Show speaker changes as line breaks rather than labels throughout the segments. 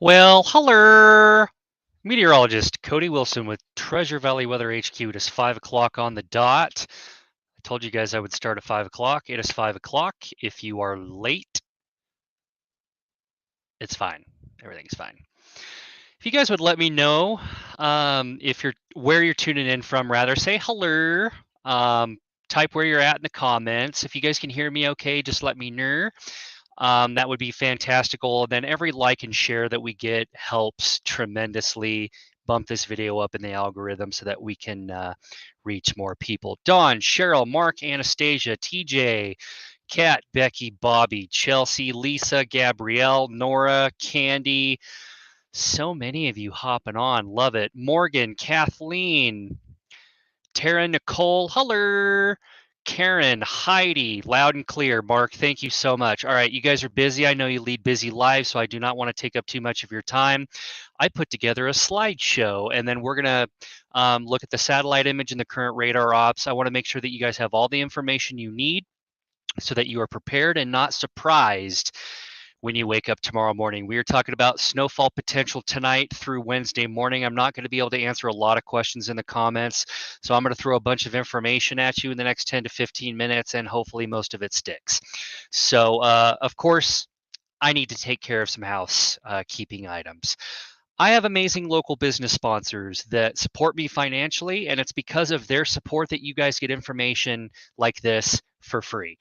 Well, hello. Meteorologist Cody Wilson with Treasure Valley Weather HQ. It is 5 o'clock on the dot. I told you guys I would start at 5 o'clock. It is 5 o'clock. If you are late, it's fine. Everything's fine. If you guys would let me know if you're where you're tuning in from, rather say hello. Type where you're at in the comments. If you guys can hear me okay, just let me know. That would be fantastical. Then every like and share that we get helps tremendously bump this video up in the algorithm so that we can reach more people. Dawn, Cheryl, Mark, Anastasia, TJ, Kat, Becky, Bobby, Chelsea, Lisa, Gabrielle, Nora, Candy. So many of you hopping on. Love it. Morgan, Kathleen, Tara, Nicole, hello. Karen, Heidi, loud and clear. Mark, thank you so much. All right, you guys are busy. I know you lead busy lives, so I do not want to take up too much of your time. I put together a slideshow, and then we're going to look at the satellite image and the current radar ops. I want to make sure that you guys have all the information you need so that you are prepared and not surprised when you wake up tomorrow morning. We are talking about snowfall potential tonight through Wednesday morning. I'm not going to be able to answer a lot of questions in the comments, so I'm going to throw a bunch of information at you in the next 10 to 15 minutes, and hopefully most of it sticks. So, of course, I need to take care of some housekeeping items. I have amazing local business sponsors that support me financially, and it's because of their support that you guys get information like this for free.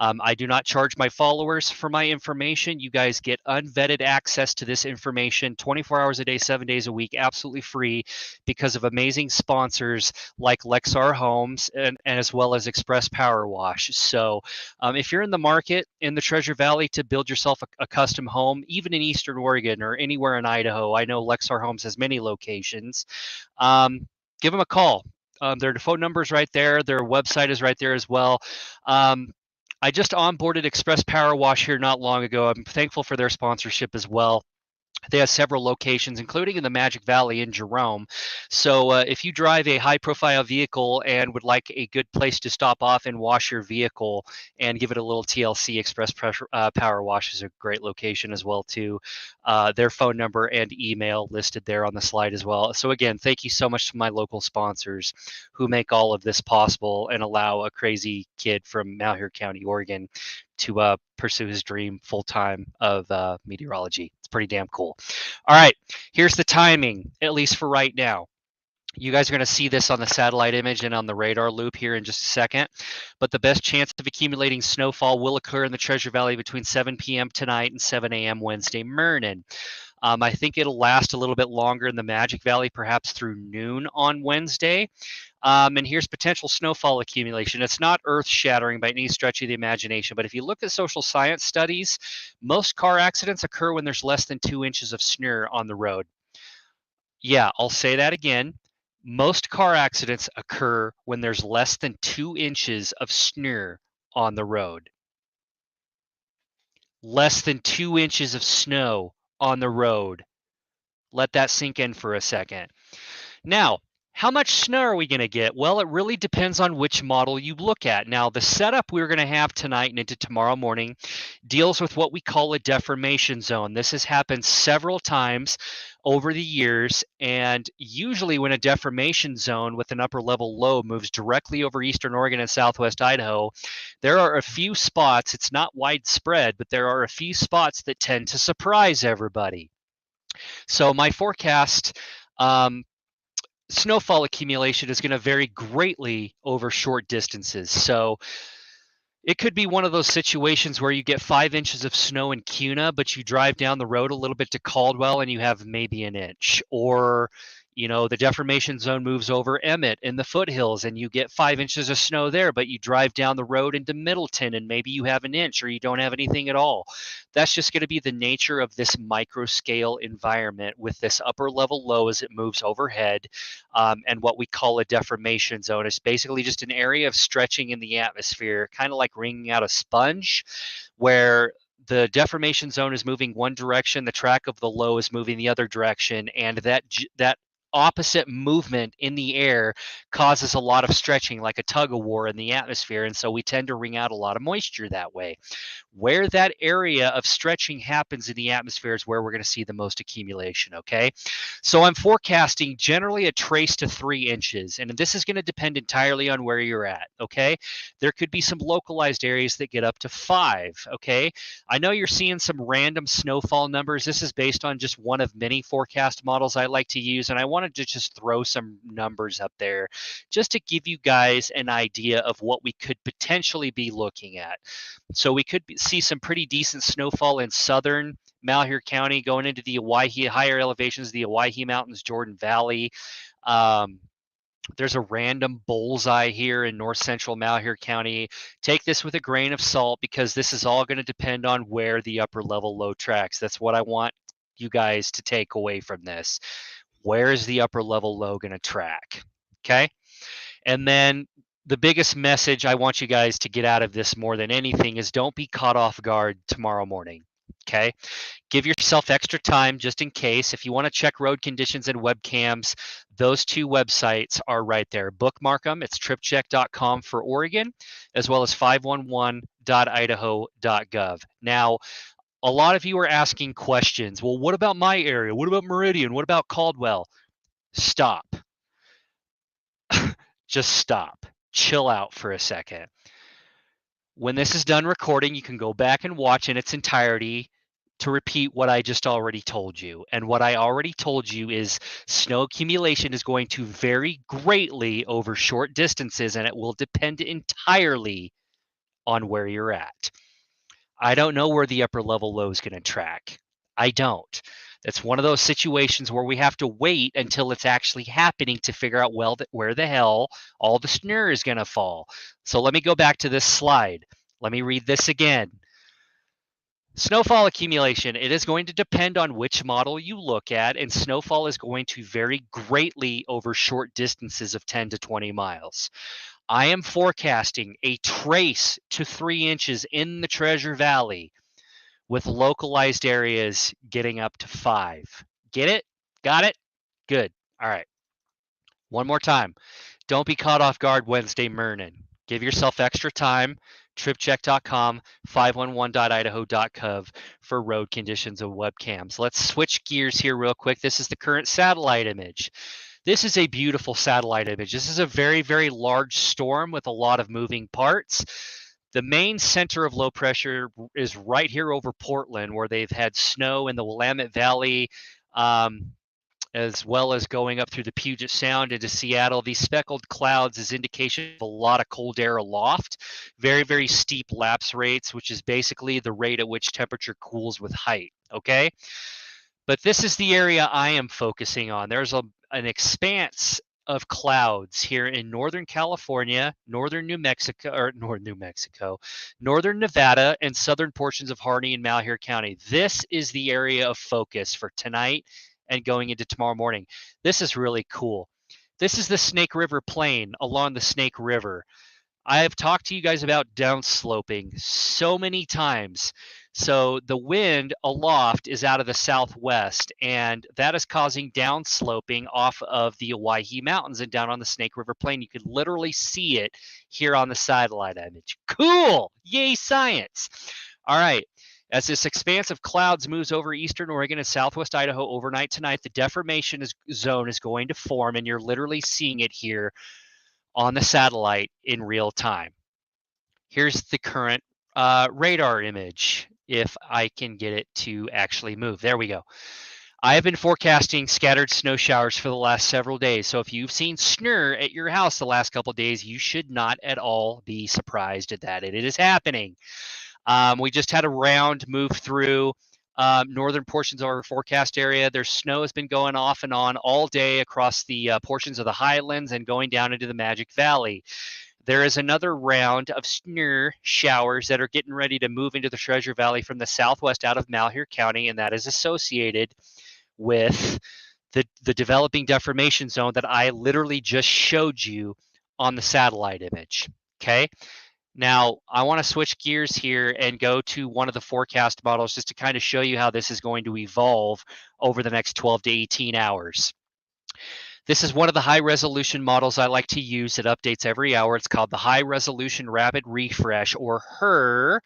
I do not charge my followers for my information. You guys get unvetted access to this information 24 hours a day, 7 days a week, absolutely free because of amazing sponsors like Lexar Homes and as well as Express Power Wash. So if you're in the market in the Treasure Valley to build yourself a custom home, even in Eastern Oregon or anywhere in Idaho, I know Lexar Homes has many locations. Give them a call. Their phone number is right there. Their website is right there as well. I just onboarded Express Power Wash here not long ago. I'm thankful for their sponsorship as well. They have several locations, including in the Magic Valley in Jerome. So if you drive a high-profile vehicle and would like a good place to stop off and wash your vehicle and give it a little TLC, Express Power Wash is a great location as well too. Their phone number and email listed there on the slide as well. So again, thank you so much to my local sponsors who make all of this possible and allow a crazy kid from Malheur County, Oregon, to pursue his dream full time of meteorology. It's pretty damn cool. All right, here's the timing, at least for right now. You guys are going to see this on the satellite image and on the radar loop here in just a second. But the best chance of accumulating snowfall will occur in the Treasure Valley between 7 p.m. tonight and 7 a.m. Wednesday morning. I think it'll last a little bit longer in the Magic Valley, perhaps through noon on Wednesday. And here's potential snowfall accumulation. It's not earth shattering by any stretch of the imagination, but if you look at social science studies, most car accidents occur when there's less than 2 inches of snow on the road. Yeah, I'll say that again. Most car accidents occur when there's less than 2 inches of snow on the road. Less than 2 inches of snow on the road. Let that sink in for a second. Now, how much snow are we going to get? Well, it really depends on which model you look at. Now, the setup we're going to have tonight and into tomorrow morning deals with what we call a deformation zone. This has happened several times over the years, and usually when a deformation zone with an upper level low moves directly over Eastern Oregon and Southwest Idaho, there are a few spots, it's not widespread, but there are a few spots that tend to surprise everybody. So my forecast, snowfall accumulation is going to vary greatly over short distances. So it could be one of those situations where you get 5 inches of snow in Cuna, but you drive down the road a little bit to Caldwell and you have maybe an inch. Or, the deformation zone moves over Emmett in the foothills and you get 5 inches of snow there, but you drive down the road into Middleton and maybe you have an inch or you don't have anything at all. That's just going to be the nature of this micro scale environment with this upper level low as it moves overhead. And what we call a deformation zone is basically just an area of stretching in the atmosphere, kind of like wringing out a sponge, where the deformation zone is moving one direction, the track of the low is moving the other direction, and that opposite movement in the air causes a lot of stretching, like a tug of war in the atmosphere, and so we tend to wring out a lot of moisture that way. Where that area of stretching happens in the atmosphere is where we're going to see the most accumulation, okay? So I'm forecasting generally a trace to 3 inches, and this is going to depend entirely on where you're at, okay? There could be some localized areas that get up to 5, okay? I know you're seeing some random snowfall numbers. This is based on just one of many forecast models I like to use, and I wanted to just throw some numbers up there just to give you guys an idea of what we could potentially be looking at. So we could see some pretty decent snowfall in southern Malheur County going into the Owyhee, higher elevations, the Owyhee Mountains, Jordan Valley. There's a random bullseye here in north central Malheur County. Take this with a grain of salt because this is all going to depend on where the upper level low tracks. That's what I want you guys to take away from this. Where is the upper level low going to track? Okay. And then the biggest message I want you guys to get out of this more than anything is don't be caught off guard tomorrow morning. Okay. Give yourself extra time just in case. If you want to check road conditions and webcams, those 2 websites are right there. Bookmark them. It's tripcheck.com for Oregon, as well as 511.idaho.gov. Now, a lot of you are asking questions. Well, what about my area? What about Meridian? What about Caldwell? Stop. Just stop. Chill out for a second. When this is done recording, you can go back and watch in its entirety to repeat what I just already told you. And what I already told you is snow accumulation is going to vary greatly over short distances, and it will depend entirely on where you're at. I don't know where the upper level low is going to track. I don't. That's one of those situations where we have to wait until it's actually happening to figure out, well, where the hell all the snow is going to fall. So let me go back to this slide. Let me read this again. Snowfall accumulation, it is going to depend on which model you look at, and snowfall is going to vary greatly over short distances of 10 to 20 miles. I am forecasting a trace to 3 inches in the Treasure Valley, with localized areas getting up to 5. Get it? Got it? Good. All right. One more time. Don't be caught off guard Wednesday morning. Give yourself extra time. Tripcheck.com, 511.idaho.gov for road conditions and webcams. Let's switch gears here real quick. This is the current satellite image. This is a beautiful satellite image. This is a very, very large storm with a lot of moving parts. The main center of low pressure is right here over Portland, where they've had snow in the Willamette Valley, as well as going up through the Puget Sound into Seattle. These speckled clouds is indication of a lot of cold air aloft. Very, very steep lapse rates, which is basically the rate at which temperature cools with height, okay? But this is the area I am focusing on. There's an expanse of clouds here in Northern California, northern northern Nevada, and southern portions of Harney and Malheur County. This is the area of focus for tonight and going into tomorrow morning. This is really cool. This is the Snake River Plain along the Snake River. I have talked to you guys about downsloping so many times. So the wind aloft is out of the southwest, and that is causing downsloping off of the Owyhee Mountains and down on the Snake River Plain. You can literally see it here on the satellite image. Cool! Yay, science! All right. As this expanse of clouds moves over eastern Oregon and southwest Idaho overnight tonight, the deformation zone is going to form, and you're literally seeing it here on the satellite in real time. Here's the current radar image, if I can get it to actually move. There we go. I have been forecasting scattered snow showers for the last several days. So if you've seen snow at your house the last couple of days, you should not at all be surprised at that. It is happening. We just had a round move through northern portions of our forecast area. There's snow has been going off and on all day across the portions of the highlands and going down into the Magic Valley. There is another round of snow showers that are getting ready to move into the Treasure Valley from the southwest out of Malheur County, and that is associated with the developing deformation zone that I literally just showed you on the satellite image. Okay. Now, I want to switch gears here and go to one of the forecast models just to kind of show you how this is going to evolve over the next 12 to 18 hours. This is one of the high resolution models I like to use. It updates every hour. It's called the High Resolution Rapid Refresh, or HRRR.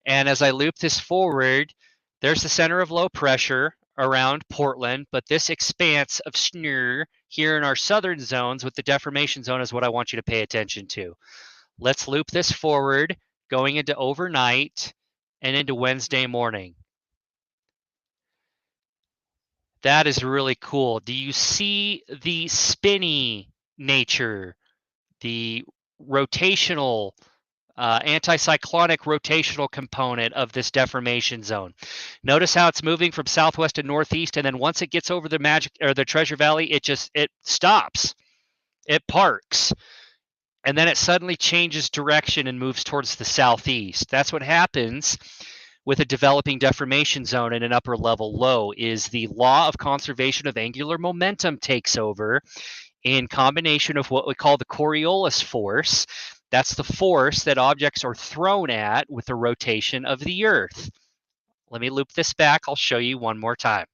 And as I loop this forward, there's the center of low pressure around Portland, but this expanse of SNR here in our southern zones with the deformation zone is what I want you to pay attention to. Let's loop this forward, going into overnight and into Wednesday morning. That is really cool. Do you see the spinny nature, the rotational, anticyclonic rotational component of this deformation zone? Notice how it's moving from southwest to northeast, and then once it gets over the the Treasure Valley, it stops. It parks. And then it suddenly changes direction and moves towards the southeast. That's what happens with a developing deformation zone in an upper level low. Is the law of conservation of angular momentum takes over in combination of what we call the Coriolis force. That's the force that objects are thrown at with the rotation of the Earth. Let me loop this back. I'll show you one more time.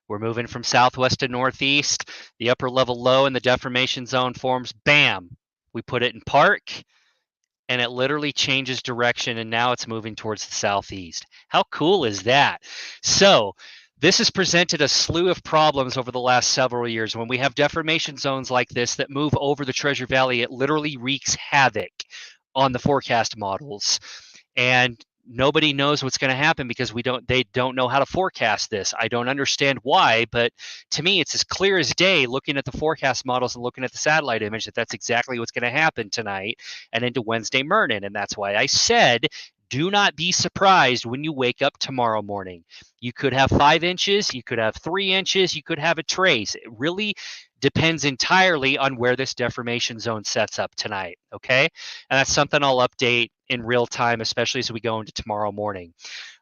We're moving from southwest to northeast. The upper level low in the deformation zone forms. Bam! We put it in park, and it literally changes direction, and now it's moving towards the southeast. How cool is that? So this has presented a slew of problems over the last several years. When we have deformation zones like this that move over the Treasure Valley, it literally wreaks havoc on the forecast models. And nobody knows what's going to happen because they don't know how to forecast this. I don't understand why, but to me, it's as clear as day looking at the forecast models and looking at the satellite image that that's exactly what's going to happen tonight and into Wednesday morning. And that's why I said, do not be surprised when you wake up tomorrow morning. You could have 5 inches, you could have 3 inches, you could have a trace. It really depends entirely on where this deformation zone sets up tonight, okay? And that's something I'll update in real time, especially as we go into tomorrow morning.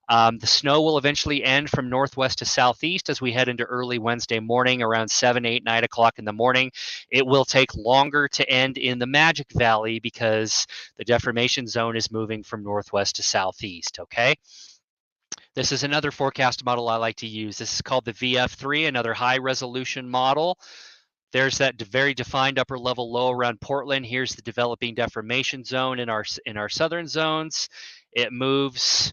The snow will eventually end from northwest to southeast as we head into early Wednesday morning around 7, 8, 9 o'clock in the morning. It will take longer to end in the Magic Valley because the deformation zone is moving from northwest to southeast, okay? This is another forecast model I like to use. This is called the VF3, another high resolution model. There's that very defined upper level low around Portland. Here's the developing deformation zone in our southern zones. It moves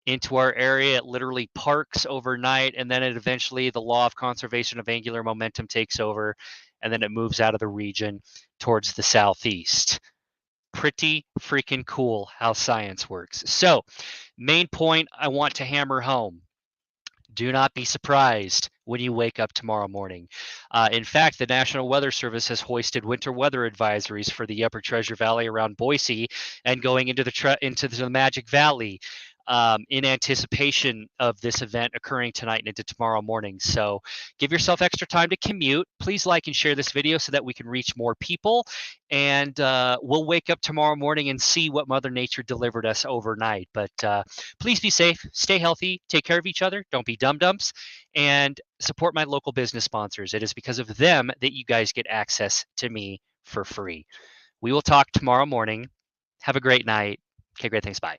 into our area. It literally parks overnight, and then it eventually, the law of conservation of angular momentum takes over, and then it moves out of the region towards the southeast. Pretty freaking cool how science works. So, main point I want to hammer home. Do not be surprised when you wake up tomorrow morning. In fact, the National Weather Service has hoisted winter weather advisories for the Upper Treasure Valley around Boise and going into the Magic Valley in anticipation of this event occurring tonight and into tomorrow morning. So give yourself extra time to commute. Please like and share this video so that we can reach more people. And we'll wake up tomorrow morning and see what Mother Nature delivered us overnight. But please be safe, stay healthy, take care of each other, don't be dum-dums, and support my local business sponsors. It is because of them that you guys get access to me for free. We will talk tomorrow morning. Have a great night. Okay, great. Thanks. Bye.